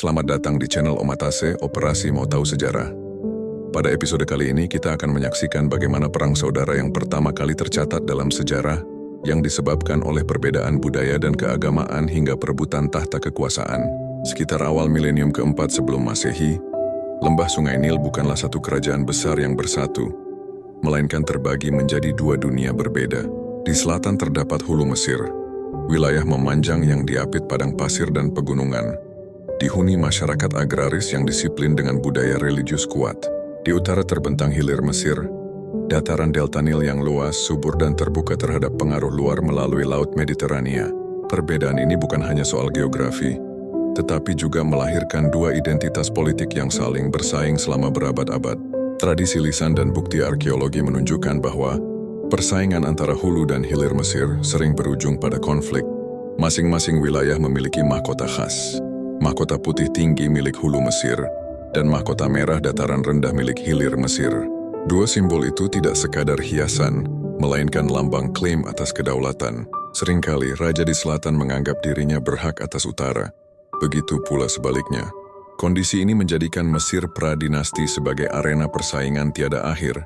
selamat datang di channel Omatase, Operasi Mau Tahu Sejarah. Pada episode kali ini kita akan menyaksikan bagaimana perang saudara yang pertama kali tercatat dalam sejarah yang disebabkan oleh perbedaan budaya dan keagamaan hingga perebutan tahta kekuasaan. Sekitar awal milenium keempat sebelum Masehi, lembah Sungai Nil bukanlah satu kerajaan besar yang bersatu, melainkan terbagi menjadi dua dunia berbeda. Di selatan terdapat hulu Mesir, wilayah memanjang yang diapit padang pasir dan pegunungan, dihuni masyarakat agraris yang disiplin dengan budaya religius kuat. Di utara terbentang hilir Mesir, dataran delta Nil yang luas, subur dan terbuka terhadap pengaruh luar melalui Laut Mediterania. Perbedaan ini bukan hanya soal geografi, tetapi juga melahirkan dua identitas politik yang saling bersaing selama berabad-abad. Tradisi lisan dan bukti arkeologi menunjukkan bahwa persaingan antara hulu dan hilir Mesir sering berujung pada konflik. Masing-masing wilayah memiliki mahkota khas. Mahkota putih tinggi milik hulu Mesir, dan mahkota merah dataran rendah milik hilir Mesir. Dua simbol itu tidak sekadar hiasan, melainkan lambang klaim atas kedaulatan. Seringkali raja di selatan menganggap dirinya berhak atas utara. Begitu pula sebaliknya. Kondisi ini menjadikan Mesir pradinasti sebagai arena persaingan tiada akhir,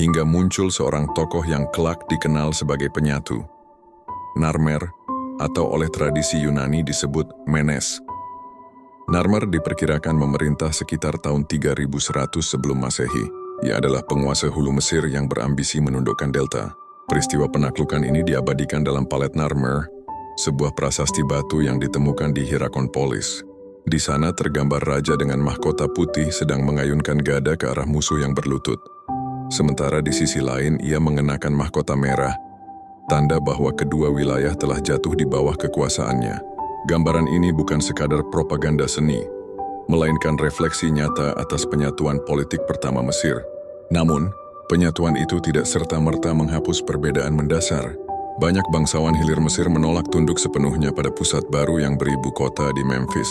hingga muncul seorang tokoh yang kelak dikenal sebagai penyatu, Narmer, atau oleh tradisi Yunani disebut Menes. Narmer diperkirakan memerintah sekitar tahun 3100 sebelum Masehi. Ia adalah penguasa hulu Mesir yang berambisi menundukkan delta. Peristiwa penaklukan ini diabadikan dalam Palet Narmer, sebuah prasasti batu yang ditemukan di Hierakonpolis. Di sana tergambar raja dengan mahkota putih sedang mengayunkan gada ke arah musuh yang berlutut. Sementara di sisi lain ia mengenakan mahkota merah, tanda bahwa kedua wilayah telah jatuh di bawah kekuasaannya. Gambaran ini bukan sekadar propaganda seni, melainkan refleksi nyata atas penyatuan politik pertama Mesir. Namun, penyatuan itu tidak serta-merta menghapus perbedaan mendasar. Banyak bangsawan hilir Mesir menolak tunduk sepenuhnya pada pusat baru yang beribu kota di Memphis,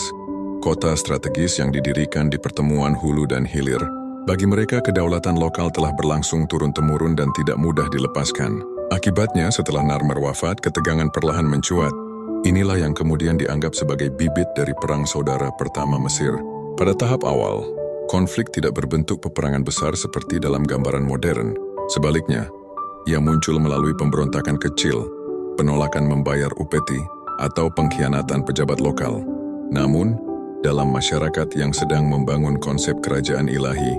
kota strategis yang didirikan di pertemuan hulu dan hilir. Bagi mereka, kedaulatan lokal telah berlangsung turun-temurun dan tidak mudah dilepaskan. Akibatnya, setelah Narmer wafat, ketegangan perlahan mencuat. Inilah yang kemudian dianggap sebagai bibit dari perang saudara pertama Mesir. Pada tahap awal, konflik tidak berbentuk peperangan besar seperti dalam gambaran modern. Sebaliknya, ia muncul melalui pemberontakan kecil, penolakan membayar upeti, atau pengkhianatan pejabat lokal. Namun, dalam masyarakat yang sedang membangun konsep kerajaan ilahi,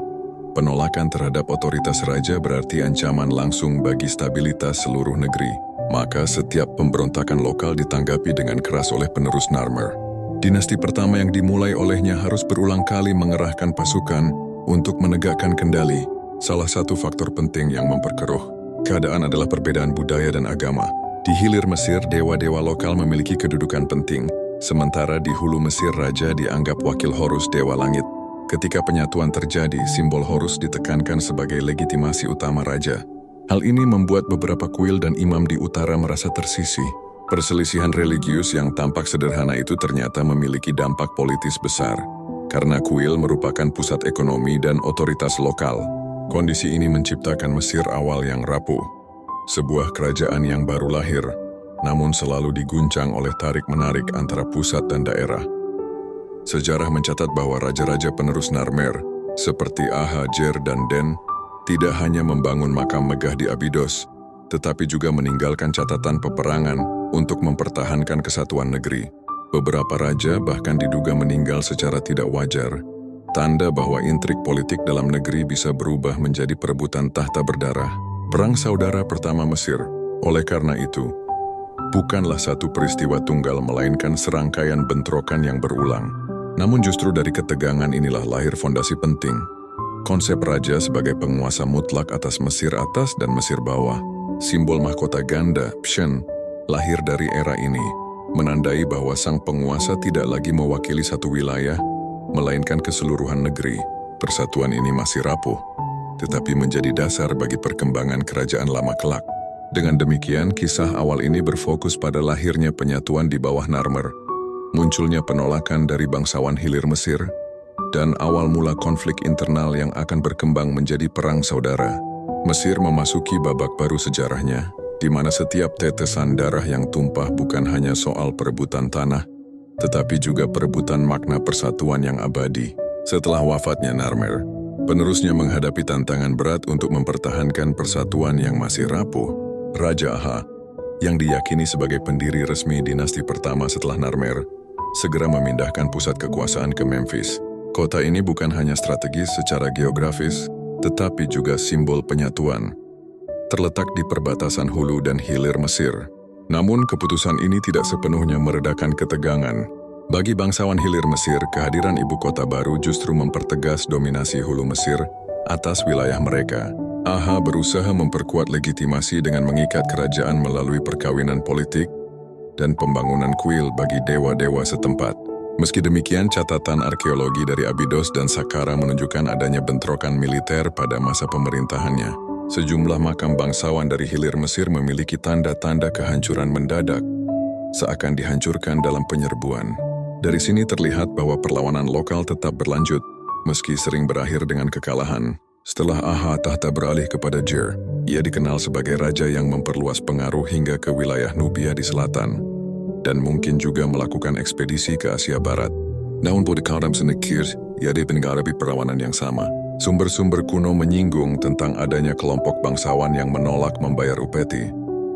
penolakan terhadap otoritas raja berarti ancaman langsung bagi stabilitas seluruh negeri. Maka setiap pemberontakan lokal ditanggapi dengan keras oleh penerus Narmer. Dinasti pertama yang dimulai olehnya harus berulang kali mengerahkan pasukan untuk menegakkan kendali. Salah satu faktor penting yang memperkeruh keadaan adalah perbedaan budaya dan agama. Di hilir Mesir, dewa-dewa lokal memiliki kedudukan penting, sementara di hulu Mesir raja dianggap wakil Horus, dewa langit. Ketika penyatuan terjadi, simbol Horus ditekankan sebagai legitimasi utama raja. Hal ini membuat beberapa kuil dan imam di utara merasa tersisih. Perselisihan religius yang tampak sederhana itu ternyata memiliki dampak politis besar, karena kuil merupakan pusat ekonomi dan otoritas lokal. Kondisi ini menciptakan Mesir awal yang rapuh, sebuah kerajaan yang baru lahir, namun selalu diguncang oleh tarik-menarik antara pusat dan daerah. Sejarah mencatat bahwa raja-raja penerus Narmer, seperti Aha-Jer dan Den, tidak hanya membangun makam megah di Abydos, tetapi juga meninggalkan catatan peperangan untuk mempertahankan kesatuan negeri. Beberapa raja bahkan diduga meninggal secara tidak wajar, tanda bahwa intrik politik dalam negeri bisa berubah menjadi perebutan tahta berdarah. Perang saudara pertama Mesir, oleh karena itu, bukanlah satu peristiwa tunggal melainkan serangkaian bentrokan yang berulang. Namun justru dari ketegangan inilah lahir fondasi penting. Konsep raja sebagai penguasa mutlak atas Mesir atas dan Mesir bawah. Simbol mahkota ganda, Pshen, lahir dari era ini, menandai bahwa sang penguasa tidak lagi mewakili satu wilayah, melainkan keseluruhan negeri. Persatuan ini masih rapuh, tetapi menjadi dasar bagi perkembangan kerajaan lama kelak. Dengan demikian, kisah awal ini berfokus pada lahirnya penyatuan di bawah Narmer, munculnya penolakan dari bangsawan hilir Mesir, dan awal mula konflik internal yang akan berkembang menjadi perang saudara. Mesir memasuki babak baru sejarahnya, di mana setiap tetesan darah yang tumpah bukan hanya soal perebutan tanah, tetapi juga perebutan makna persatuan yang abadi. Setelah wafatnya Narmer, penerusnya menghadapi tantangan berat untuk mempertahankan persatuan yang masih rapuh. Raja Aha, yang diyakini sebagai pendiri resmi dinasti pertama setelah Narmer, segera memindahkan pusat kekuasaan ke Memphis. Kota ini bukan hanya strategis secara geografis, tetapi juga simbol penyatuan. Terletak di perbatasan hulu dan hilir Mesir. Namun keputusan ini tidak sepenuhnya meredakan ketegangan. Bagi bangsawan hilir Mesir, kehadiran ibu kota baru justru mempertegas dominasi hulu Mesir atas wilayah mereka. Aha berusaha memperkuat legitimasi dengan mengikat kerajaan melalui perkawinan politik dan pembangunan kuil bagi dewa-dewa setempat. Meski demikian, catatan arkeologi dari Abydos dan Saqqara menunjukkan adanya bentrokan militer pada masa pemerintahannya. Sejumlah makam bangsawan dari hilir Mesir memiliki tanda-tanda kehancuran mendadak, seakan dihancurkan dalam penyerbuan. Dari sini terlihat bahwa perlawanan lokal tetap berlanjut, meski sering berakhir dengan kekalahan. Setelah Aha tahta beralih kepada Jer, ia dikenal sebagai raja yang memperluas pengaruh hingga ke wilayah Nubia di selatan, dan mungkin juga melakukan ekspedisi ke Asia Barat. Namun pada kaum senekir, ia menghadapi perlawanan yang sama. Sumber-sumber kuno menyinggung tentang adanya kelompok bangsawan yang menolak membayar upeti,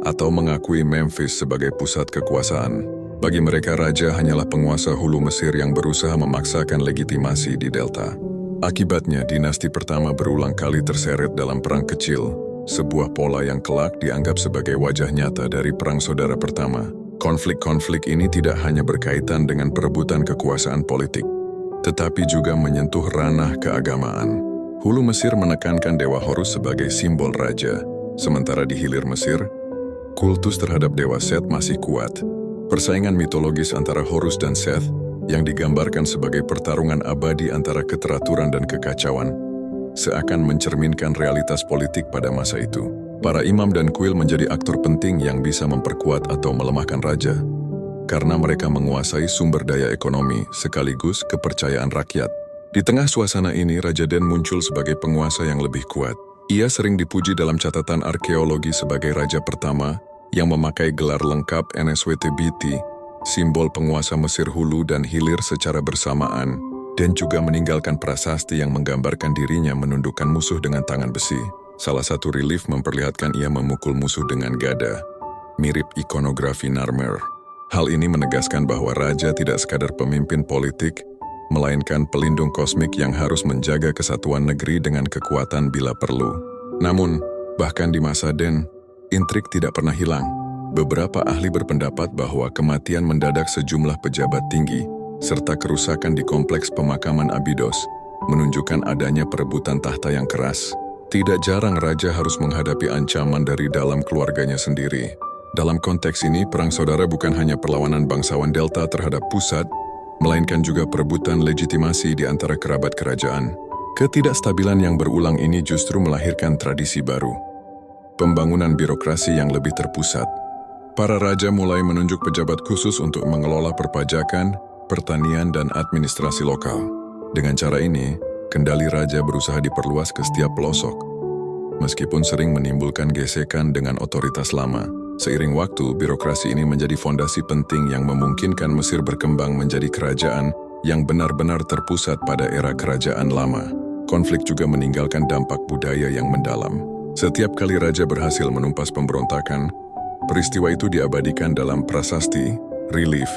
atau mengakui Memphis sebagai pusat kekuasaan. Bagi mereka, raja hanyalah penguasa hulu Mesir yang berusaha memaksakan legitimasi di delta. Akibatnya, dinasti pertama berulang kali terseret dalam perang kecil, sebuah pola yang kelak dianggap sebagai wajah nyata dari perang saudara pertama. Konflik-konflik ini tidak hanya berkaitan dengan perebutan kekuasaan politik, tetapi juga menyentuh ranah keagamaan. Hulu Mesir menekankan Dewa Horus sebagai simbol raja, sementara di hilir Mesir, kultus terhadap Dewa Set masih kuat. Persaingan mitologis antara Horus dan Seth yang digambarkan sebagai pertarungan abadi antara keteraturan dan kekacauan seakan mencerminkan realitas politik pada masa itu. Para imam dan kuil menjadi aktor penting yang bisa memperkuat atau melemahkan raja karena mereka menguasai sumber daya ekonomi sekaligus kepercayaan rakyat. Di tengah suasana ini, Raja Den muncul sebagai penguasa yang lebih kuat. Ia sering dipuji dalam catatan arkeologi sebagai raja pertama yang memakai gelar lengkap Nswtbt, simbol penguasa Mesir hulu dan hilir secara bersamaan, dan juga meninggalkan prasasti yang menggambarkan dirinya menundukkan musuh dengan tangan besi. Salah satu relief memperlihatkan ia memukul musuh dengan gada, mirip ikonografi Narmer. Hal ini menegaskan bahwa raja tidak sekadar pemimpin politik, melainkan pelindung kosmik yang harus menjaga kesatuan negeri dengan kekuatan bila perlu. Namun, bahkan di masa Den, intrik tidak pernah hilang. Beberapa ahli berpendapat bahwa kematian mendadak sejumlah pejabat tinggi, serta kerusakan di kompleks pemakaman Abydos, menunjukkan adanya perebutan tahta yang keras. Tidak jarang raja harus menghadapi ancaman dari dalam keluarganya sendiri. Dalam konteks ini, perang saudara bukan hanya perlawanan bangsawan Delta terhadap pusat, melainkan juga perebutan legitimasi di antara kerabat kerajaan. Ketidakstabilan yang berulang ini justru melahirkan tradisi baru. Pembangunan birokrasi yang lebih terpusat. Para raja mulai menunjuk pejabat khusus untuk mengelola perpajakan, pertanian, dan administrasi lokal. Dengan cara ini, kendali raja berusaha diperluas ke setiap pelosok. Meskipun sering menimbulkan gesekan dengan otoritas lama, seiring waktu, birokrasi ini menjadi fondasi penting yang memungkinkan Mesir berkembang menjadi kerajaan yang benar-benar terpusat pada era kerajaan lama. Konflik juga meninggalkan dampak budaya yang mendalam. Setiap kali raja berhasil menumpas pemberontakan, peristiwa itu diabadikan dalam prasasti, relief,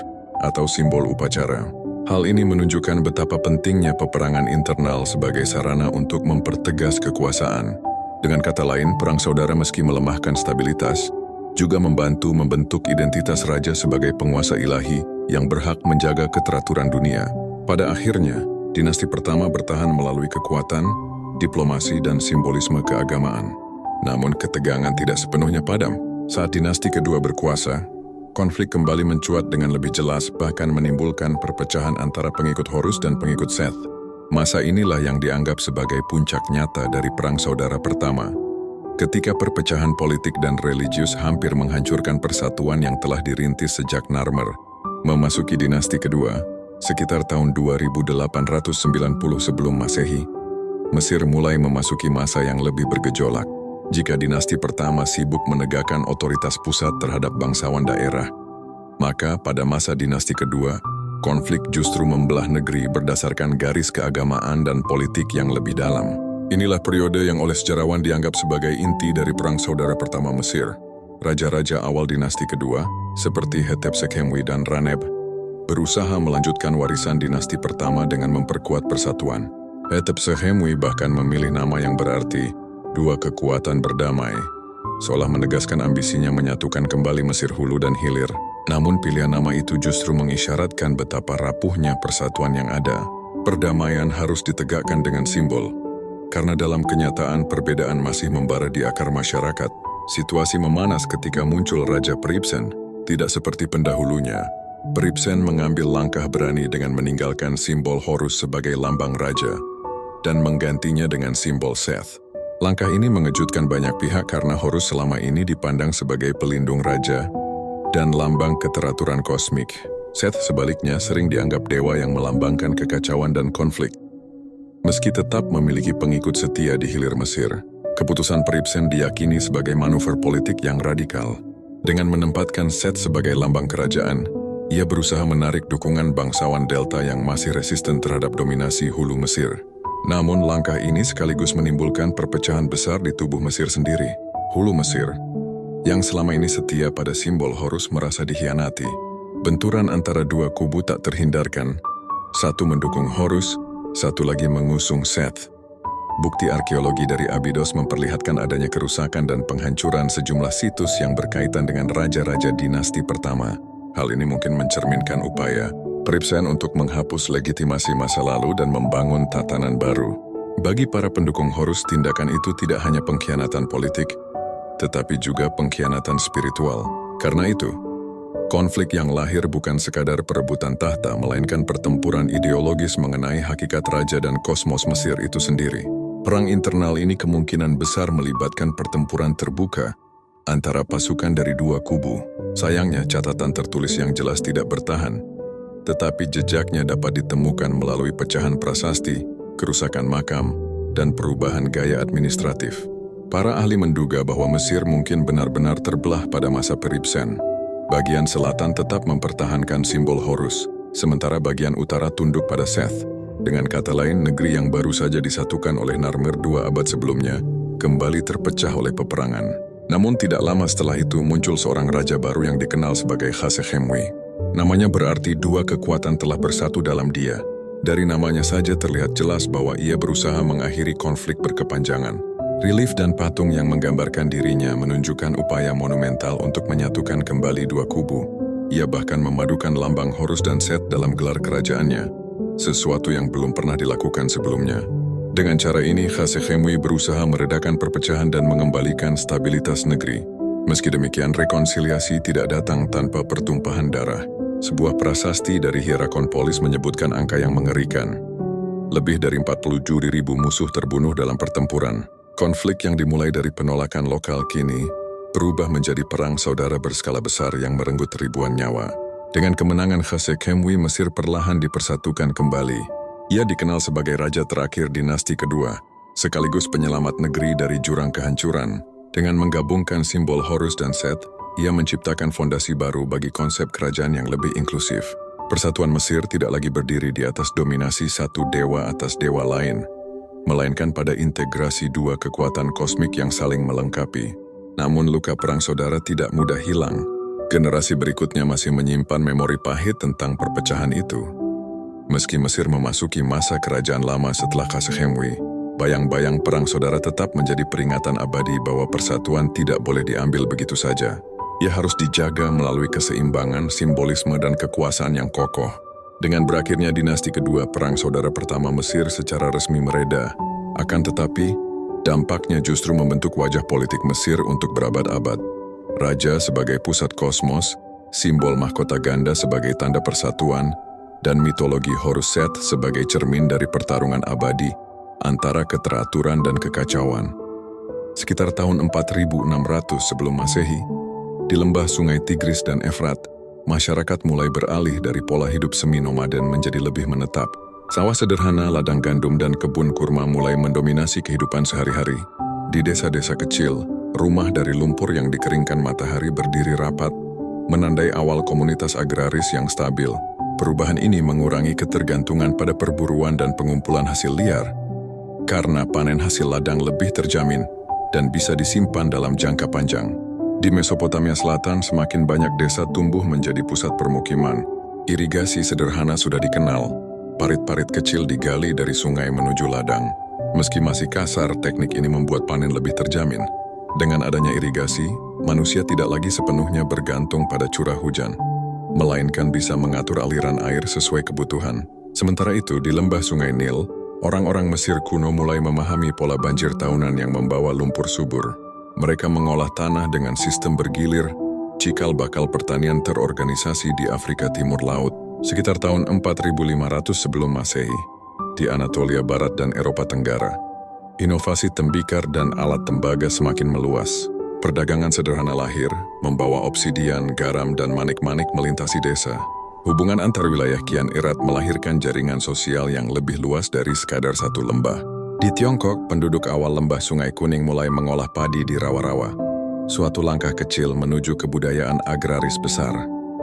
atau simbol upacara. Hal ini menunjukkan betapa pentingnya peperangan internal sebagai sarana untuk mempertegas kekuasaan. Dengan kata lain, perang saudara meski melemahkan stabilitas, juga membantu membentuk identitas raja sebagai penguasa ilahi yang berhak menjaga keteraturan dunia. Pada akhirnya, dinasti pertama bertahan melalui kekuatan, diplomasi, dan simbolisme keagamaan. Namun ketegangan tidak sepenuhnya padam. Saat dinasti kedua berkuasa, konflik kembali mencuat dengan lebih jelas, bahkan menimbulkan perpecahan antara pengikut Horus dan pengikut Seth. Masa inilah yang dianggap sebagai puncak nyata dari perang saudara pertama, ketika perpecahan politik dan religius hampir menghancurkan persatuan yang telah dirintis sejak Narmer. Memasuki dinasti kedua, sekitar tahun 2890 sebelum Masehi, Mesir mulai memasuki masa yang lebih bergejolak. Jika dinasti pertama sibuk menegakkan otoritas pusat terhadap bangsawan daerah, maka pada masa dinasti kedua, konflik justru membelah negeri berdasarkan garis keagamaan dan politik yang lebih dalam. Inilah periode yang oleh sejarawan dianggap sebagai inti dari Perang Saudara Pertama Mesir. Raja-raja awal dinasti kedua, seperti Hatshepsut dan Raneb, berusaha melanjutkan warisan dinasti pertama dengan memperkuat persatuan. Hatshepsut bahkan memilih nama yang berarti dua kekuatan berdamai, seolah menegaskan ambisinya menyatukan kembali Mesir Hulu dan Hilir. Namun pilihan nama itu justru mengisyaratkan betapa rapuhnya persatuan yang ada. Perdamaian harus ditegakkan dengan simbol, karena dalam kenyataan perbedaan masih membara di akar masyarakat. Situasi memanas ketika muncul Raja Peribsen, tidak seperti pendahulunya. Peribsen mengambil langkah berani dengan meninggalkan simbol Horus sebagai lambang raja dan menggantinya dengan simbol Seth. Langkah ini mengejutkan banyak pihak karena Horus selama ini dipandang sebagai pelindung raja dan lambang keteraturan kosmik. Seth sebaliknya sering dianggap dewa yang melambangkan kekacauan dan konflik. Meski tetap memiliki pengikut setia di hilir Mesir, keputusan Peribsen diyakini sebagai manuver politik yang radikal. Dengan menempatkan Seth sebagai lambang kerajaan, ia berusaha menarik dukungan bangsawan Delta yang masih resisten terhadap dominasi Hulu Mesir. Namun langkah ini sekaligus menimbulkan perpecahan besar di tubuh Mesir sendiri. Hulu Mesir, yang selama ini setia pada simbol Horus, merasa dikhianati. Benturan antara dua kubu tak terhindarkan. Satu mendukung Horus, satu lagi mengusung Seth. Bukti arkeologi dari Abydos memperlihatkan adanya kerusakan dan penghancuran sejumlah situs yang berkaitan dengan raja-raja dinasti pertama. Hal ini mungkin mencerminkan upaya Peribsen untuk menghapus legitimasi masa lalu dan membangun tatanan baru. Bagi para pendukung Horus, tindakan itu tidak hanya pengkhianatan politik, tetapi juga pengkhianatan spiritual. Karena itu, konflik yang lahir bukan sekadar perebutan tahta, melainkan pertempuran ideologis mengenai hakikat raja dan kosmos Mesir itu sendiri. Perang internal ini kemungkinan besar melibatkan pertempuran terbuka antara pasukan dari dua kubu. Sayangnya, catatan tertulis yang jelas tidak bertahan, tetapi jejaknya dapat ditemukan melalui pecahan prasasti, kerusakan makam, dan perubahan gaya administratif. Para ahli menduga bahwa Mesir mungkin benar-benar terbelah pada masa Peribsen. Bagian selatan tetap mempertahankan simbol Horus, sementara bagian utara tunduk pada Seth. Dengan kata lain, negeri yang baru saja disatukan oleh Narmer 2 abad sebelumnya kembali terpecah oleh peperangan. Namun tidak lama setelah itu muncul seorang raja baru yang dikenal sebagai Hatshepsut. Namanya berarti dua kekuatan telah bersatu dalam dia. Dari namanya saja terlihat jelas bahwa ia berusaha mengakhiri konflik berkepanjangan. Relief dan patung yang menggambarkan dirinya menunjukkan upaya monumental untuk menyatukan kembali dua kubu. Ia bahkan memadukan lambang Horus dan Seth dalam gelar kerajaannya, sesuatu yang belum pernah dilakukan sebelumnya. Dengan cara ini, Hatshepsut berusaha meredakan perpecahan dan mengembalikan stabilitas negeri. Meski demikian, rekonsiliasi tidak datang tanpa pertumpahan darah. Sebuah prasasti dari Hierakon Polis menyebutkan angka yang mengerikan. Lebih dari 47.000 musuh terbunuh dalam pertempuran. Konflik yang dimulai dari penolakan lokal kini berubah menjadi perang saudara berskala besar yang merenggut ribuan nyawa. Dengan kemenangan Hatshepsut, Mesir perlahan dipersatukan kembali. Ia dikenal sebagai raja terakhir dinasti kedua, sekaligus penyelamat negeri dari jurang kehancuran. Dengan menggabungkan simbol Horus dan Seth, ia menciptakan fondasi baru bagi konsep kerajaan yang lebih inklusif. Persatuan Mesir tidak lagi berdiri di atas dominasi satu dewa atas dewa lain, melainkan pada integrasi dua kekuatan kosmik yang saling melengkapi. Namun luka perang saudara tidak mudah hilang. Generasi berikutnya masih menyimpan memori pahit tentang perpecahan itu. Meski Mesir memasuki masa kerajaan lama setelah Hatshepsut, bayang-bayang perang saudara tetap menjadi peringatan abadi bahwa persatuan tidak boleh diambil begitu saja. Ia harus dijaga melalui keseimbangan, simbolisme, dan kekuasaan yang kokoh. Dengan berakhirnya dinasti kedua, perang saudara pertama Mesir secara resmi mereda. Akan tetapi, dampaknya justru membentuk wajah politik Mesir untuk berabad-abad. Raja sebagai pusat kosmos, simbol mahkota ganda sebagai tanda persatuan, dan mitologi Horus Seth sebagai cermin dari pertarungan abadi antara keteraturan dan kekacauan. Sekitar tahun 4600 sebelum Masehi, di lembah sungai Tigris dan Efrat, masyarakat mulai beralih dari pola hidup semi-nomaden menjadi lebih menetap. Sawah sederhana, ladang gandum, dan kebun kurma mulai mendominasi kehidupan sehari-hari. Di desa-desa kecil, rumah dari lumpur yang dikeringkan matahari berdiri rapat, menandai awal komunitas agraris yang stabil. Perubahan ini mengurangi ketergantungan pada perburuan dan pengumpulan hasil liar, karena panen hasil ladang lebih terjamin dan bisa disimpan dalam jangka panjang. Di Mesopotamia Selatan, semakin banyak desa tumbuh menjadi pusat permukiman. Irigasi sederhana sudah dikenal. Parit-parit kecil digali dari sungai menuju ladang. Meski masih kasar, teknik ini membuat panen lebih terjamin. Dengan adanya irigasi, manusia tidak lagi sepenuhnya bergantung pada curah hujan, melainkan bisa mengatur aliran air sesuai kebutuhan. Sementara itu, di lembah Sungai Nil, orang-orang Mesir kuno mulai memahami pola banjir tahunan yang membawa lumpur subur. Mereka mengolah tanah dengan sistem bergilir, cikal bakal pertanian terorganisasi di Afrika Timur Laut, sekitar tahun 4500 sebelum Masehi, di Anatolia Barat dan Eropa Tenggara. Inovasi tembikar dan alat tembaga semakin meluas. Perdagangan sederhana lahir, membawa obsidian, garam, dan manik-manik melintasi desa. Hubungan antar wilayah kian erat melahirkan jaringan sosial yang lebih luas dari sekadar satu lembah. Di Tiongkok, penduduk awal lembah Sungai Kuning mulai mengolah padi di rawa-rawa. Suatu langkah kecil menuju kebudayaan agraris besar.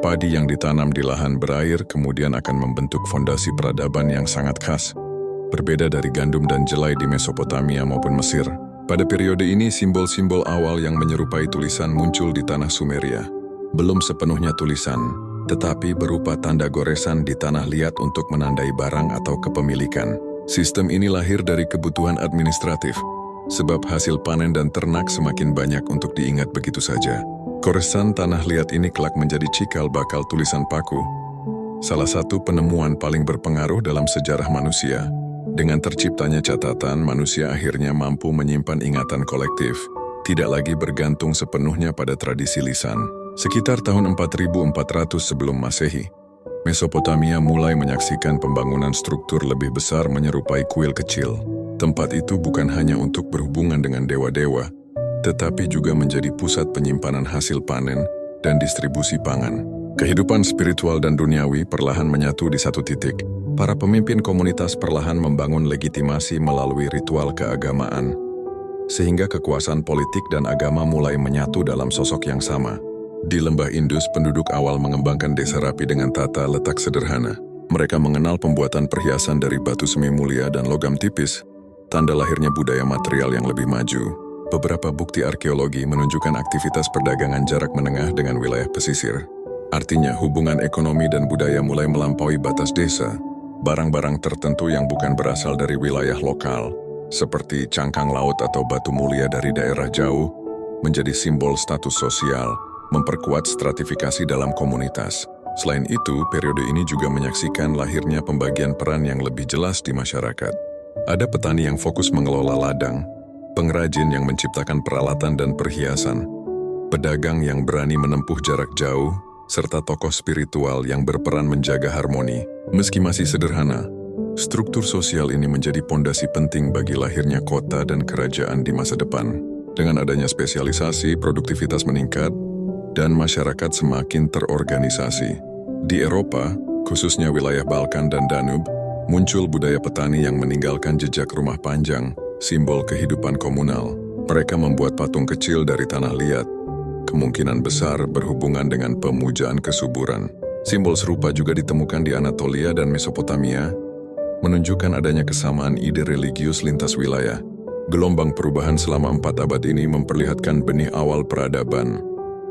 Padi yang ditanam di lahan berair kemudian akan membentuk fondasi peradaban yang sangat khas. Berbeda dari gandum dan jelai di Mesopotamia maupun Mesir. Pada periode ini, simbol-simbol awal yang menyerupai tulisan muncul di tanah Sumeria. Belum sepenuhnya tulisan, tetapi berupa tanda goresan di tanah liat untuk menandai barang atau kepemilikan. Sistem ini lahir dari kebutuhan administratif, sebab hasil panen dan ternak semakin banyak untuk diingat begitu saja. Goresan tanah liat ini kelak menjadi cikal bakal tulisan paku, salah satu penemuan paling berpengaruh dalam sejarah manusia. Dengan terciptanya catatan, manusia akhirnya mampu menyimpan ingatan kolektif, tidak lagi bergantung sepenuhnya pada tradisi lisan. Sekitar tahun 4400 sebelum Masehi, Mesopotamia mulai menyaksikan pembangunan struktur lebih besar menyerupai kuil kecil. Tempat itu bukan hanya untuk berhubungan dengan dewa-dewa, tetapi juga menjadi pusat penyimpanan hasil panen dan distribusi pangan. Kehidupan spiritual dan duniawi perlahan menyatu di satu titik. Para pemimpin komunitas perlahan membangun legitimasi melalui ritual keagamaan, sehingga kekuasaan politik dan agama mulai menyatu dalam sosok yang sama. Di lembah Indus, penduduk awal mengembangkan desa rapi dengan tata letak sederhana. Mereka mengenal pembuatan perhiasan dari batu semi mulia dan logam tipis, tanda lahirnya budaya material yang lebih maju. Beberapa bukti arkeologi menunjukkan aktivitas perdagangan jarak menengah dengan wilayah pesisir. Artinya, hubungan ekonomi dan budaya mulai melampaui batas desa. Barang-barang tertentu yang bukan berasal dari wilayah lokal, seperti cangkang laut atau batu mulia dari daerah jauh, menjadi simbol status sosial, memperkuat stratifikasi dalam komunitas. Selain itu, periode ini juga menyaksikan lahirnya pembagian peran yang lebih jelas di masyarakat. Ada petani yang fokus mengelola ladang, pengrajin yang menciptakan peralatan dan perhiasan, pedagang yang berani menempuh jarak jauh, serta tokoh spiritual yang berperan menjaga harmoni. Meski masih sederhana, struktur sosial ini menjadi pondasi penting bagi lahirnya kota dan kerajaan di masa depan. Dengan adanya spesialisasi, produktivitas meningkat, dan masyarakat semakin terorganisasi. Di Eropa, khususnya wilayah Balkan dan Danube, muncul budaya petani yang meninggalkan jejak rumah panjang, simbol kehidupan komunal. Mereka membuat patung kecil dari tanah liat, kemungkinan besar berhubungan dengan pemujaan kesuburan. Simbol serupa juga ditemukan di Anatolia dan Mesopotamia, menunjukkan adanya kesamaan ide religius lintas wilayah. Gelombang perubahan selama 4 abad ini memperlihatkan benih awal peradaban.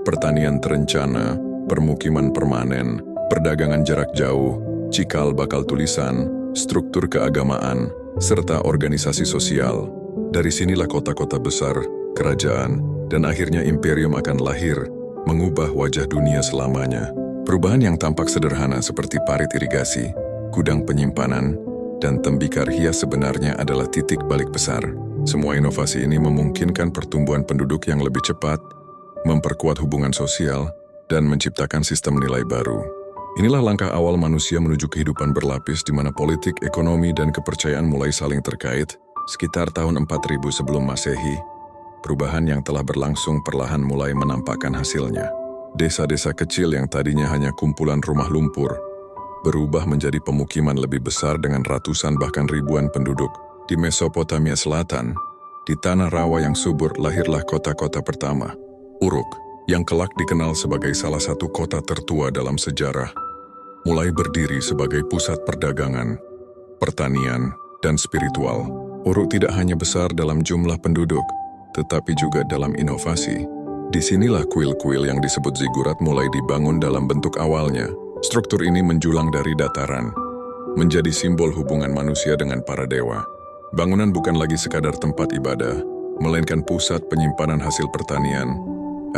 Pertanian terencana, permukiman permanen, perdagangan jarak jauh, cikal bakal tulisan, struktur keagamaan, serta organisasi sosial. Dari sinilah kota-kota besar, kerajaan, dan akhirnya imperium akan lahir, mengubah wajah dunia selamanya. Perubahan yang tampak sederhana seperti parit irigasi, gudang penyimpanan, dan tembikar hias sebenarnya adalah titik balik besar. Semua inovasi ini memungkinkan pertumbuhan penduduk yang lebih cepat, memperkuat hubungan sosial, dan menciptakan sistem nilai baru. Inilah langkah awal manusia menuju kehidupan berlapis di mana politik, ekonomi, dan kepercayaan mulai saling terkait. Sekitar tahun 4000 sebelum Masehi, perubahan yang telah berlangsung perlahan mulai menampakkan hasilnya. Desa-desa kecil yang tadinya hanya kumpulan rumah lumpur, berubah menjadi pemukiman lebih besar dengan ratusan bahkan ribuan penduduk. Di Mesopotamia Selatan, di tanah rawa yang subur lahirlah kota-kota pertama, Uruk, yang kelak dikenal sebagai salah satu kota tertua dalam sejarah. mulai berdiri sebagai pusat perdagangan, pertanian, dan spiritual. Uruk tidak hanya besar dalam jumlah penduduk, tetapi juga dalam inovasi. Disinilah kuil-kuil yang disebut zigurat mulai dibangun dalam bentuk awalnya. Struktur ini menjulang dari dataran, menjadi simbol hubungan manusia dengan para dewa. Bangunan bukan lagi sekadar tempat ibadah, melainkan pusat penyimpanan hasil pertanian,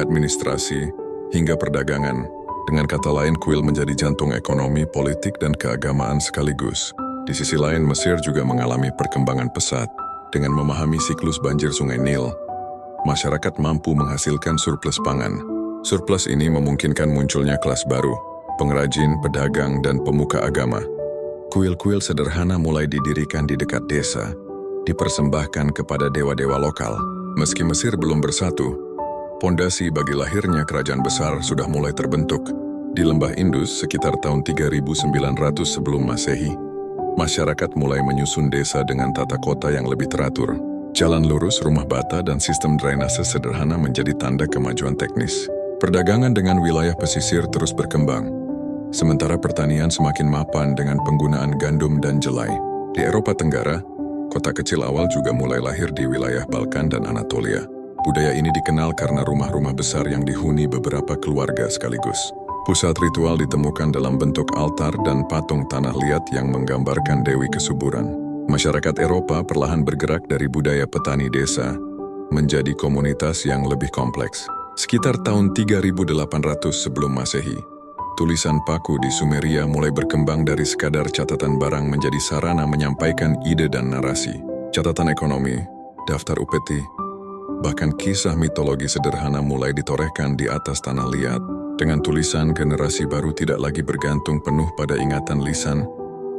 administrasi, hingga perdagangan. Dengan kata lain, kuil menjadi jantung ekonomi, politik, dan keagamaan sekaligus. Di sisi lain, Mesir juga mengalami perkembangan pesat. Dengan memahami siklus banjir Sungai Nil, masyarakat mampu menghasilkan surplus pangan. Surplus ini memungkinkan munculnya kelas baru, pengrajin, pedagang, dan pemuka agama. Kuil-kuil sederhana mulai didirikan di dekat desa, dipersembahkan kepada dewa-dewa lokal. Meski Mesir belum bersatu, pondasi bagi lahirnya kerajaan besar sudah mulai terbentuk. Di lembah Indus sekitar tahun 3900 sebelum Masehi, masyarakat mulai menyusun desa dengan tata kota yang lebih teratur. Jalan lurus, rumah bata, dan sistem drainase sederhana menjadi tanda kemajuan teknis. Perdagangan dengan wilayah pesisir terus berkembang, sementara pertanian semakin mapan dengan penggunaan gandum dan jelai. Di Eropa Tenggara, kota kecil awal juga mulai lahir di wilayah Balkan dan Anatolia. Budaya ini dikenal karena rumah-rumah besar yang dihuni beberapa keluarga sekaligus. Pusat ritual ditemukan dalam bentuk altar dan patung tanah liat yang menggambarkan Dewi Kesuburan. Masyarakat Eropa perlahan bergerak dari budaya petani desa menjadi komunitas yang lebih kompleks. Sekitar tahun 3800 sebelum Masehi, tulisan paku di Sumeria mulai berkembang dari sekadar catatan barang menjadi sarana menyampaikan ide dan narasi. Catatan ekonomi, daftar upeti, bahkan kisah mitologi sederhana mulai ditorehkan di atas tanah liat. Dengan tulisan, generasi baru tidak lagi bergantung penuh pada ingatan lisan,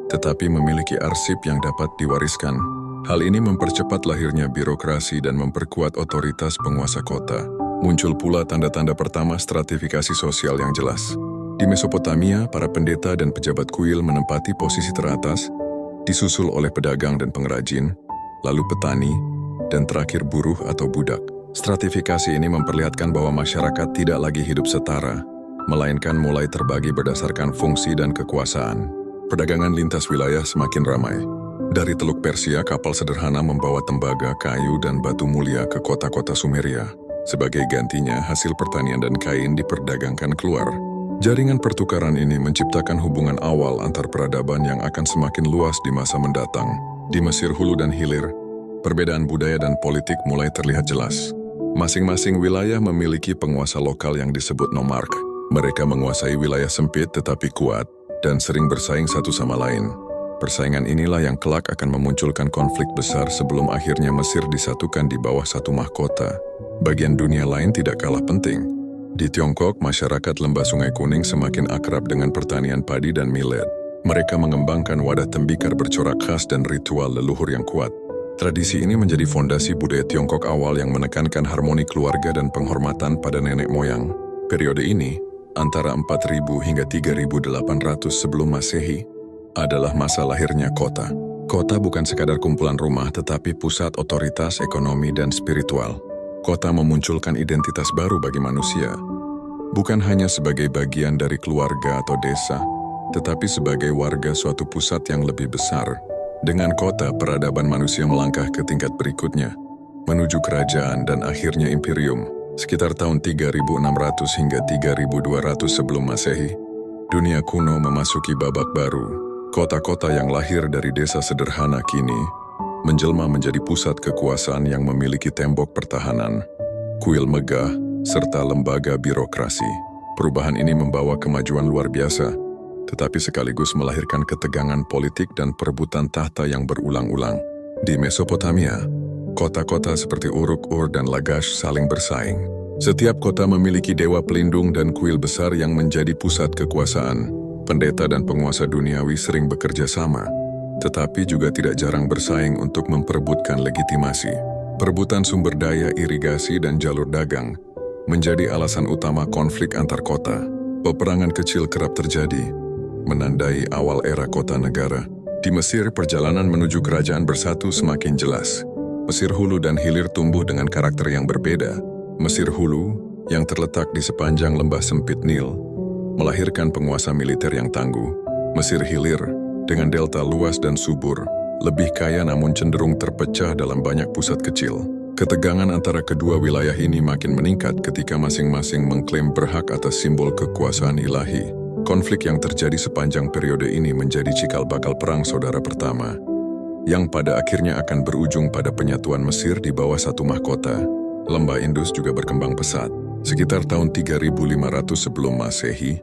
tetapi memiliki arsip yang dapat diwariskan. Hal ini mempercepat lahirnya birokrasi dan memperkuat otoritas penguasa kota. Muncul pula tanda-tanda pertama stratifikasi sosial yang jelas. Di Mesopotamia, para pendeta dan pejabat kuil menempati posisi teratas, disusul oleh pedagang dan pengrajin, lalu petani, dan terakhir buruh atau budak. Stratifikasi ini memperlihatkan bahwa masyarakat tidak lagi hidup setara, melainkan mulai terbagi berdasarkan fungsi dan kekuasaan. Perdagangan lintas wilayah semakin ramai. Dari Teluk Persia, kapal sederhana membawa tembaga, kayu, dan batu mulia ke kota-kota Sumeria. Sebagai gantinya, hasil pertanian dan kain diperdagangkan keluar. Jaringan pertukaran ini menciptakan hubungan awal antar peradaban yang akan semakin luas di masa mendatang. Di Mesir Hulu dan Hilir, perbedaan budaya dan politik mulai terlihat jelas. Masing-masing wilayah memiliki penguasa lokal yang disebut nomark. Mereka menguasai wilayah sempit tetapi kuat dan sering bersaing satu sama lain. Persaingan inilah yang kelak akan memunculkan konflik besar sebelum akhirnya Mesir disatukan di bawah satu mahkota. Bagian dunia lain tidak kalah penting. Di Tiongkok, masyarakat lembah Sungai Kuning semakin akrab dengan pertanian padi dan millet. Mereka mengembangkan wadah tembikar bercorak khas dan ritual leluhur yang kuat. Tradisi ini menjadi fondasi budaya Tiongkok awal yang menekankan harmoni keluarga dan penghormatan pada nenek moyang. Periode ini, antara 4000 hingga 3800 sebelum Masehi, adalah masa lahirnya kota. Kota bukan sekadar kumpulan rumah, tetapi pusat otoritas ekonomi dan spiritual. Kota memunculkan identitas baru bagi manusia, bukan hanya sebagai bagian dari keluarga atau desa, tetapi sebagai warga suatu pusat yang lebih besar. Dengan kota, peradaban manusia melangkah ke tingkat berikutnya, menuju kerajaan dan akhirnya imperium. Sekitar tahun 3600 hingga 3200 sebelum Masehi, dunia kuno memasuki babak baru. Kota-kota yang lahir dari desa sederhana kini menjelma menjadi pusat kekuasaan yang memiliki tembok pertahanan, kuil megah, serta lembaga birokrasi. Perubahan ini membawa kemajuan luar biasa, tetapi sekaligus melahirkan ketegangan politik dan perebutan tahta yang berulang-ulang. Di Mesopotamia, kota-kota seperti Uruk-Ur dan Lagash saling bersaing. Setiap kota memiliki dewa pelindung dan kuil besar yang menjadi pusat kekuasaan. Pendeta dan penguasa duniawi sering bekerja sama, tetapi juga tidak jarang bersaing untuk memperebutkan legitimasi. Perebutan sumber daya, irigasi, dan jalur dagang menjadi alasan utama konflik antar kota. Peperangan kecil kerap terjadi, menandai awal era kota negara. Di Mesir, perjalanan menuju kerajaan bersatu semakin jelas. Mesir Hulu dan Hilir tumbuh dengan karakter yang berbeda. Mesir Hulu, yang terletak di sepanjang lembah sempit Nil, melahirkan penguasa militer yang tangguh. Mesir hilir, dengan delta luas dan subur, lebih kaya namun cenderung terpecah dalam banyak pusat kecil. Ketegangan antara kedua wilayah ini makin meningkat ketika masing-masing mengklaim berhak atas simbol kekuasaan ilahi. Konflik yang terjadi sepanjang periode ini menjadi cikal bakal perang saudara pertama, yang pada akhirnya akan berujung pada penyatuan Mesir di bawah satu mahkota. Lembah Indus juga berkembang pesat. Sekitar tahun 3500 sebelum Masehi,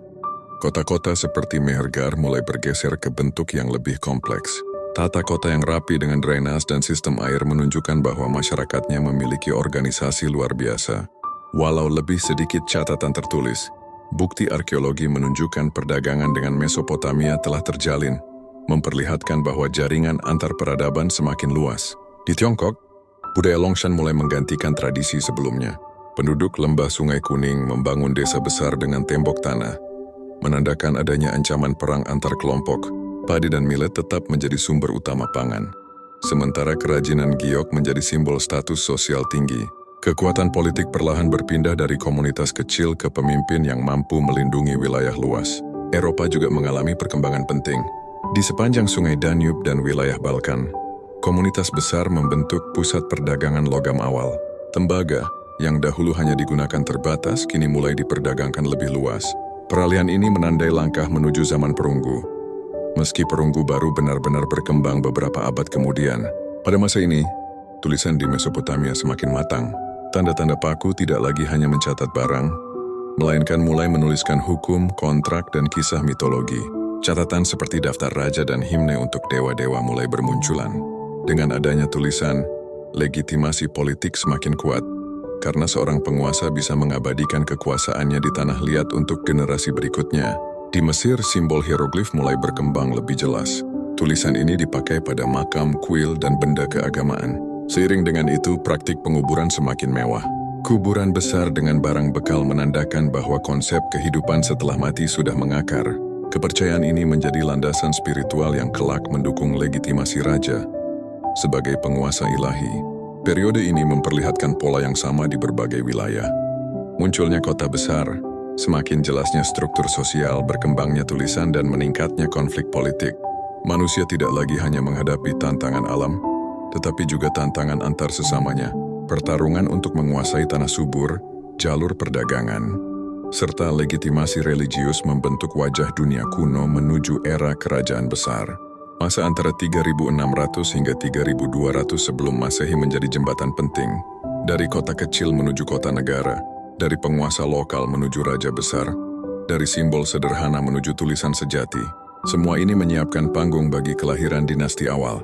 kota-kota seperti Mehergar mulai bergeser ke bentuk yang lebih kompleks. Tata kota yang rapi dengan drainase dan sistem air menunjukkan bahwa masyarakatnya memiliki organisasi luar biasa. Walau lebih sedikit catatan tertulis, bukti arkeologi menunjukkan perdagangan dengan Mesopotamia telah terjalin, memperlihatkan bahwa jaringan antar peradaban semakin luas. Di Tiongkok, budaya Longshan mulai menggantikan tradisi sebelumnya. Penduduk lembah Sungai Kuning membangun desa besar dengan tembok tanah, menandakan adanya ancaman perang antar kelompok. Padi dan millet tetap menjadi sumber utama pangan. Sementara kerajinan giok menjadi simbol status sosial tinggi. Kekuatan politik perlahan berpindah dari komunitas kecil ke pemimpin yang mampu melindungi wilayah luas. Eropa juga mengalami perkembangan penting. Di sepanjang sungai Danube dan wilayah Balkan, komunitas besar membentuk pusat perdagangan logam awal. Tembaga, yang dahulu hanya digunakan terbatas, kini mulai diperdagangkan lebih luas. Peralihan ini menandai langkah menuju zaman perunggu. Meski perunggu baru benar-benar berkembang beberapa abad kemudian, pada masa ini, tulisan di Mesopotamia semakin matang. Tanda-tanda paku tidak lagi hanya mencatat barang, melainkan mulai menuliskan hukum, kontrak, dan kisah mitologi. Catatan seperti daftar raja dan himne untuk dewa-dewa mulai bermunculan. Dengan adanya tulisan, legitimasi politik semakin kuat, karena seorang penguasa bisa mengabadikan kekuasaannya di tanah liat untuk generasi berikutnya. Di Mesir, simbol hieroglif mulai berkembang lebih jelas. Tulisan ini dipakai pada makam, kuil, dan benda keagamaan. Seiring dengan itu, praktik penguburan semakin mewah. Kuburan besar dengan barang bekal menandakan bahwa konsep kehidupan setelah mati sudah mengakar. Kepercayaan ini menjadi landasan spiritual yang kelak mendukung legitimasi raja sebagai penguasa ilahi. Periode ini memperlihatkan pola yang sama di berbagai wilayah. Munculnya kota besar, semakin jelasnya struktur sosial, berkembangnya tulisan, dan meningkatnya konflik politik. Manusia tidak lagi hanya menghadapi tantangan alam, tetapi juga tantangan antar sesamanya, pertarungan untuk menguasai tanah subur, jalur perdagangan, serta legitimasi religius membentuk wajah dunia kuno menuju era kerajaan besar. Masa antara 3600 hingga 3200 sebelum Masehi menjadi jembatan penting, dari kota kecil menuju kota negara, dari penguasa lokal menuju raja besar, dari simbol sederhana menuju tulisan sejati. Semua ini menyiapkan panggung bagi kelahiran dinasti awal,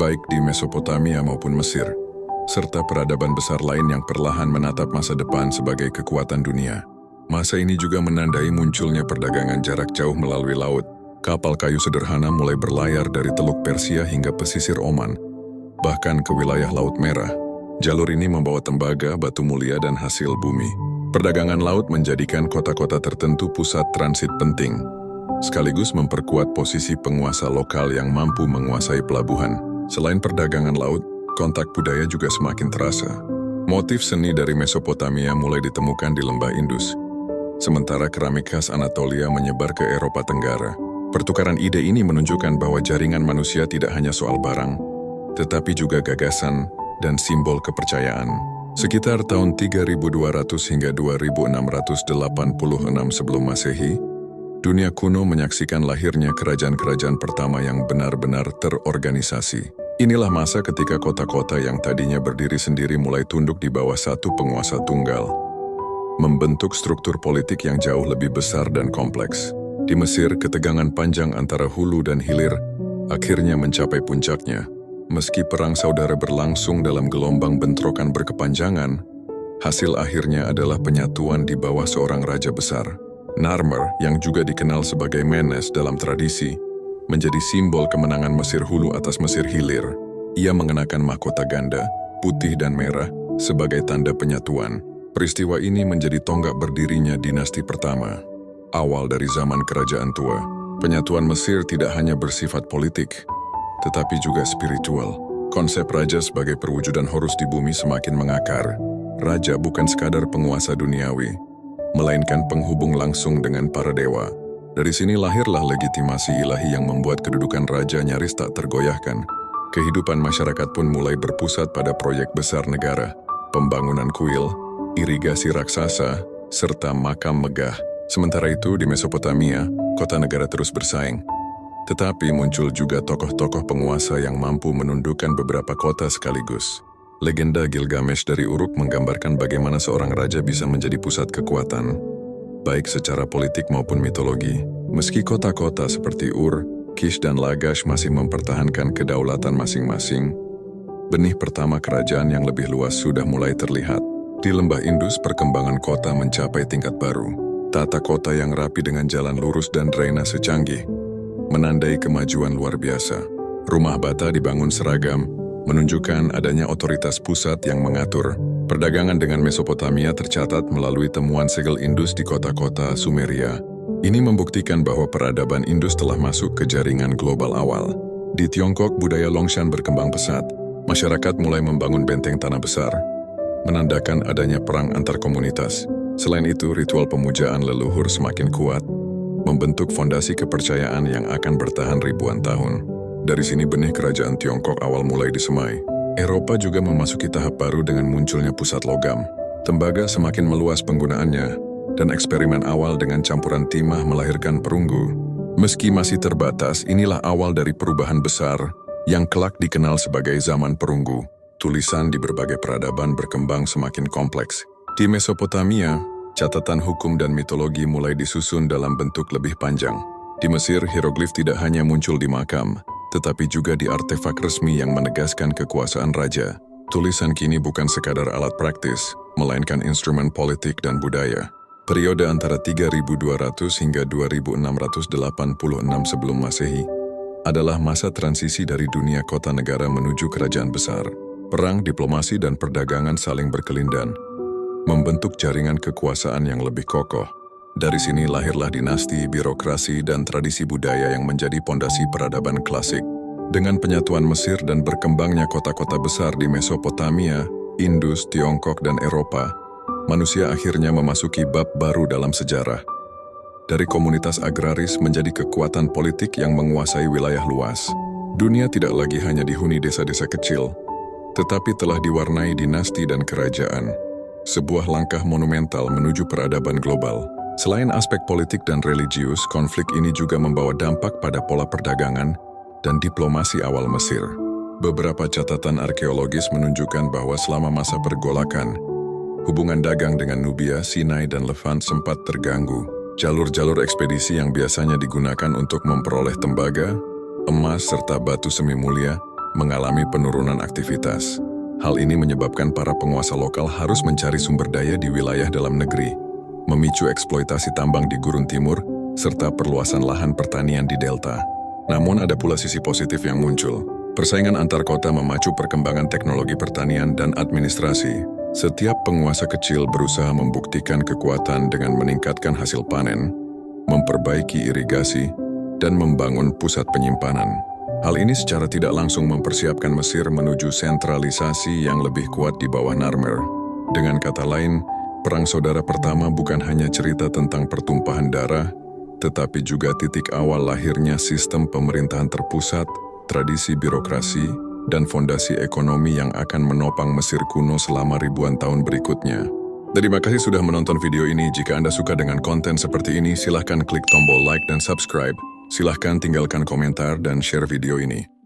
baik di Mesopotamia maupun Mesir, serta peradaban besar lain yang perlahan menatap masa depan sebagai kekuatan dunia. Masa ini juga menandai munculnya perdagangan jarak jauh melalui laut. Kapal kayu sederhana mulai berlayar dari Teluk Persia hingga pesisir Oman, bahkan ke wilayah Laut Merah. Jalur ini membawa tembaga, batu mulia, dan hasil bumi. Perdagangan laut menjadikan kota-kota tertentu pusat transit penting, sekaligus memperkuat posisi penguasa lokal yang mampu menguasai pelabuhan. Selain perdagangan laut, kontak budaya juga semakin terasa. Motif seni dari Mesopotamia mulai ditemukan di lembah Indus, sementara keramik khas Anatolia menyebar ke Eropa Tenggara. Pertukaran ide ini menunjukkan bahwa jaringan manusia tidak hanya soal barang, tetapi juga gagasan dan simbol kepercayaan. Sekitar tahun 3200 hingga 2686 sebelum Masehi, dunia kuno menyaksikan lahirnya kerajaan-kerajaan pertama yang benar-benar terorganisasi. Inilah masa ketika kota-kota yang tadinya berdiri sendiri mulai tunduk di bawah satu penguasa tunggal, membentuk struktur politik yang jauh lebih besar dan kompleks. Di Mesir, ketegangan panjang antara hulu dan hilir akhirnya mencapai puncaknya. Meski perang saudara berlangsung dalam gelombang bentrokan berkepanjangan, hasil akhirnya adalah penyatuan di bawah seorang raja besar. Narmer, yang juga dikenal sebagai Menes dalam tradisi, menjadi simbol kemenangan Mesir hulu atas Mesir hilir. Ia mengenakan mahkota ganda, putih dan merah, sebagai tanda penyatuan. Peristiwa ini menjadi tonggak berdirinya dinasti pertama. Awal dari zaman kerajaan tua, penyatuan Mesir tidak hanya bersifat politik, tetapi juga spiritual. Konsep raja sebagai perwujudan Horus di bumi semakin mengakar. Raja bukan sekadar penguasa duniawi, melainkan penghubung langsung dengan para dewa. Dari sini lahirlah legitimasi ilahi yang membuat kedudukan raja nyaris tak tergoyahkan. Kehidupan masyarakat pun mulai berpusat pada proyek besar negara, pembangunan kuil, irigasi raksasa, serta makam megah. Sementara itu di Mesopotamia, kota negara terus bersaing. Tetapi muncul juga tokoh-tokoh penguasa yang mampu menundukkan beberapa kota sekaligus. Legenda Gilgamesh dari Uruk menggambarkan bagaimana seorang raja bisa menjadi pusat kekuatan, baik secara politik maupun mitologi. Meski kota-kota seperti Ur, Kish dan Lagash masih mempertahankan kedaulatan masing-masing, benih pertama kerajaan yang lebih luas sudah mulai terlihat. Di lembah Indus, perkembangan kota mencapai tingkat baru. Tata kota yang rapi dengan jalan lurus dan drainase canggih menandai kemajuan luar biasa. Rumah bata dibangun seragam, menunjukkan adanya otoritas pusat yang mengatur. Perdagangan dengan Mesopotamia tercatat melalui temuan segel Indus di kota-kota Sumeria. Ini membuktikan bahwa peradaban Indus telah masuk ke jaringan global awal. Di Tiongkok, budaya Longshan berkembang pesat. Masyarakat mulai membangun benteng tanah besar, menandakan adanya perang antar komunitas. Selain itu, ritual pemujaan leluhur semakin kuat, membentuk fondasi kepercayaan yang akan bertahan ribuan tahun. Dari sini benih kerajaan Tiongkok awal mulai disemai. Eropa juga memasuki tahap baru dengan munculnya pusat logam. Tembaga semakin meluas penggunaannya, dan eksperimen awal dengan campuran timah melahirkan perunggu. Meski masih terbatas, inilah awal dari perubahan besar yang kelak dikenal sebagai zaman perunggu. Tulisan di berbagai peradaban berkembang semakin kompleks. Di Mesopotamia, catatan hukum dan mitologi mulai disusun dalam bentuk lebih panjang. Di Mesir, hieroglif tidak hanya muncul di makam, tetapi juga di artefak resmi yang menegaskan kekuasaan raja. Tulisan kini bukan sekadar alat praktis, melainkan instrumen politik dan budaya. Periode antara 3200 hingga 2686 sebelum Masehi adalah masa transisi dari dunia kota negara menuju kerajaan besar. Perang, diplomasi, dan perdagangan saling berkelindan, membentuk jaringan kekuasaan yang lebih kokoh. Dari sini lahirlah dinasti, birokrasi, dan tradisi budaya yang menjadi pondasi peradaban klasik. Dengan penyatuan Mesir dan berkembangnya kota-kota besar di Mesopotamia, Indus, Tiongkok, dan Eropa, manusia akhirnya memasuki bab baru dalam sejarah. Dari komunitas agraris menjadi kekuatan politik yang menguasai wilayah luas. Dunia tidak lagi hanya dihuni desa-desa kecil, tetapi telah diwarnai dinasti dan kerajaan. Sebuah langkah monumental menuju peradaban global. Selain aspek politik dan religius, konflik ini juga membawa dampak pada pola perdagangan dan diplomasi awal Mesir. Beberapa catatan arkeologis menunjukkan bahwa selama masa pergolakan, hubungan dagang dengan Nubia, Sinai, dan Levant sempat terganggu. Jalur-jalur ekspedisi yang biasanya digunakan untuk memperoleh tembaga, emas, serta batu semi mulia mengalami penurunan aktivitas. Hal ini menyebabkan para penguasa lokal harus mencari sumber daya di wilayah dalam negeri, memicu eksploitasi tambang di Gurun Timur, serta perluasan lahan pertanian di delta. Namun ada pula sisi positif yang muncul. Persaingan antar kota memacu perkembangan teknologi pertanian dan administrasi. Setiap penguasa kecil berusaha membuktikan kekuatan dengan meningkatkan hasil panen, memperbaiki irigasi, dan membangun pusat penyimpanan. Hal ini secara tidak langsung mempersiapkan Mesir menuju sentralisasi yang lebih kuat di bawah Narmer. Dengan kata lain, Perang Saudara Pertama bukan hanya cerita tentang pertumpahan darah, tetapi juga titik awal lahirnya sistem pemerintahan terpusat, tradisi birokrasi, dan fondasi ekonomi yang akan menopang Mesir kuno selama ribuan tahun berikutnya. Terima kasih sudah menonton video ini. Jika Anda suka dengan konten seperti ini, silahkan klik tombol like dan subscribe. Silahkan tinggalkan komentar dan share video ini.